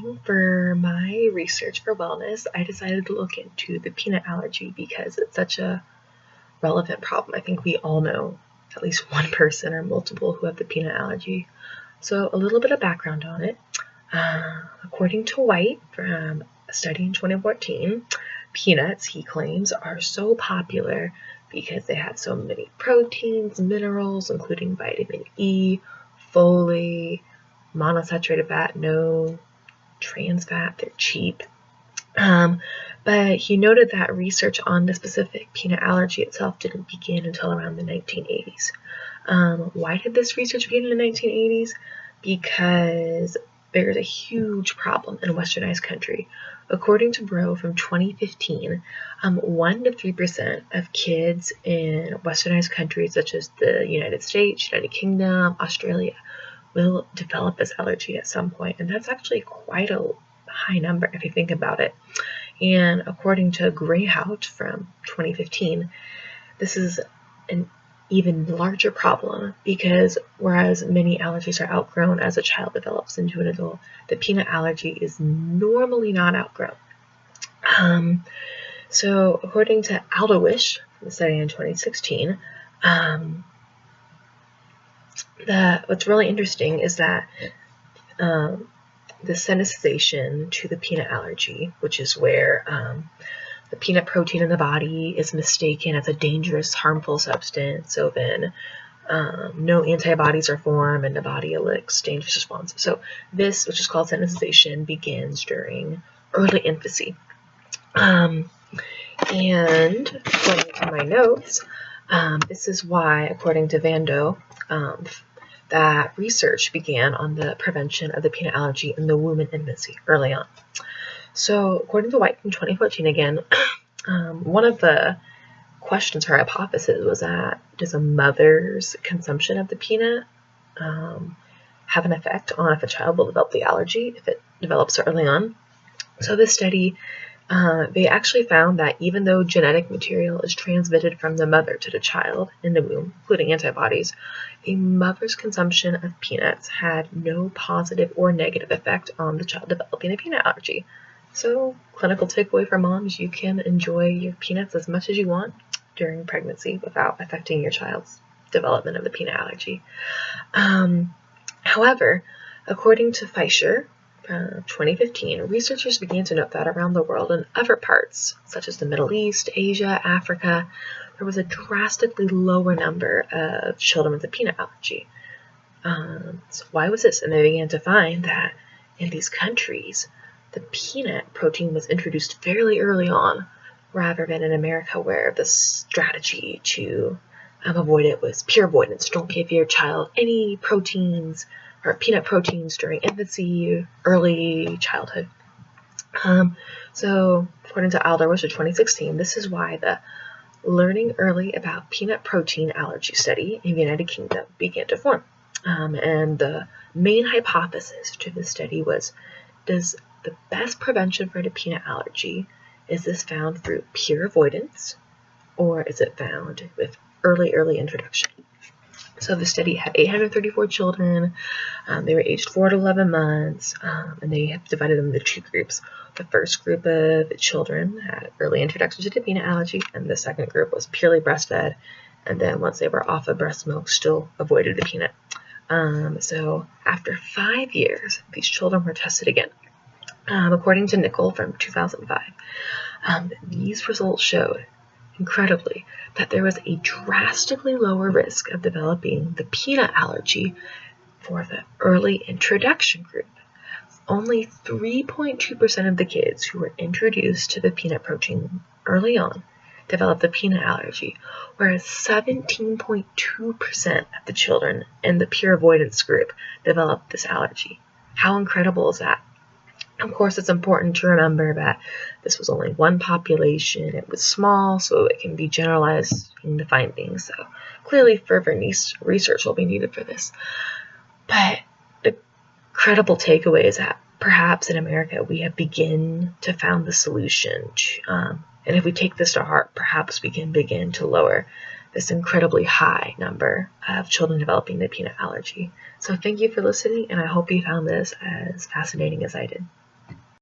So for my research for wellness, I decided to look into the peanut allergy because it's such a relevant problem. I think we all know at least one person or multiple who have the peanut allergy. So a little bit of background on it. According to Wright, from a study in 2014, peanuts, he claims, are so popular because they have so many proteins, minerals, including vitamin E, folate, monosaturated fat, no trans fat, they're cheap. But he noted that research on the specific peanut allergy itself didn't begin until around the 1980s. Why did this research begin in the 1980s? Because there's a huge problem in westernized country. According to Brough from 2015, 1 to 3% of kids in westernized countries such as the United States, United Kingdom, Australia will develop this allergy at some point, and that's actually quite a high number if you think about it. And according to Greyhout from 2015, this is an even larger problem because whereas many allergies are outgrown as a child develops into an adult, the peanut allergy is normally not outgrown. So according to Aldowish, from the study in 2016, what's really interesting is that the sensitization to the peanut allergy, which is where the peanut protein in the body is mistaken as a dangerous, harmful substance. So then no antibodies are formed and the body elicits dangerous responses. So this, which is called sensitization, begins during early infancy. And according to my notes, this is why, according to Vando, that research began on the prevention of the peanut allergy in the womb and infancy early on. So according to Wright in 2014 again, one of the questions, her hypothesis was that does a mother's consumption of the peanut have an effect on if a child will develop the allergy if it develops early on? So this study, they actually found that even though genetic material is transmitted from the mother to the child in the womb, including antibodies, a mother's consumption of peanuts had no positive or negative effect on the child developing a peanut allergy. So, clinical takeaway for moms, you can enjoy your peanuts as much as you want during pregnancy without affecting your child's development of the peanut allergy. However, according to Fisher, 2015, researchers began to note that around the world in other parts, such as the Middle East, Asia, Africa, there was a drastically lower number of children with a peanut allergy. So why was this? And they began to find that in these countries, the peanut protein was introduced fairly early on, rather than in America where the strategy to avoid it was pure avoidance. Don't give your child any proteins or peanut proteins during infancy, early childhood. So according to Aldowish of 2016, this is why the Learning Early About Peanut Protein Allergy study in the United Kingdom began to form. And the main hypothesis to this study was, does the best prevention for the peanut allergy, is this found through pure avoidance, or is it found with early introduction? So the study had 834 children. They were aged 4 to 11 months, and they have divided them into 2 groups. The first group of children had early introduction to the peanut allergy, and the second group was purely breastfed, and then once they were off of breast milk, still avoided the peanut. So after 5 years, these children were tested again. According to Nickel from 2005, these results showed, incredibly, that there was a drastically lower risk of developing the peanut allergy for the early introduction group. Only 3.2% of the kids who were introduced to the peanut protein early on developed the peanut allergy, whereas 17.2% of the children in the pure avoidance group developed this allergy. How incredible is that? Of course, it's important to remember that this was only one population. It was small, so it can be generalized in the findings. So clearly, further research will be needed for this. But the credible takeaway is that perhaps in America we have begun to found the solution. And if we take this to heart, perhaps we can begin to lower this incredibly high number of children developing the peanut allergy. So thank you for listening, and I hope you found this as fascinating as I did.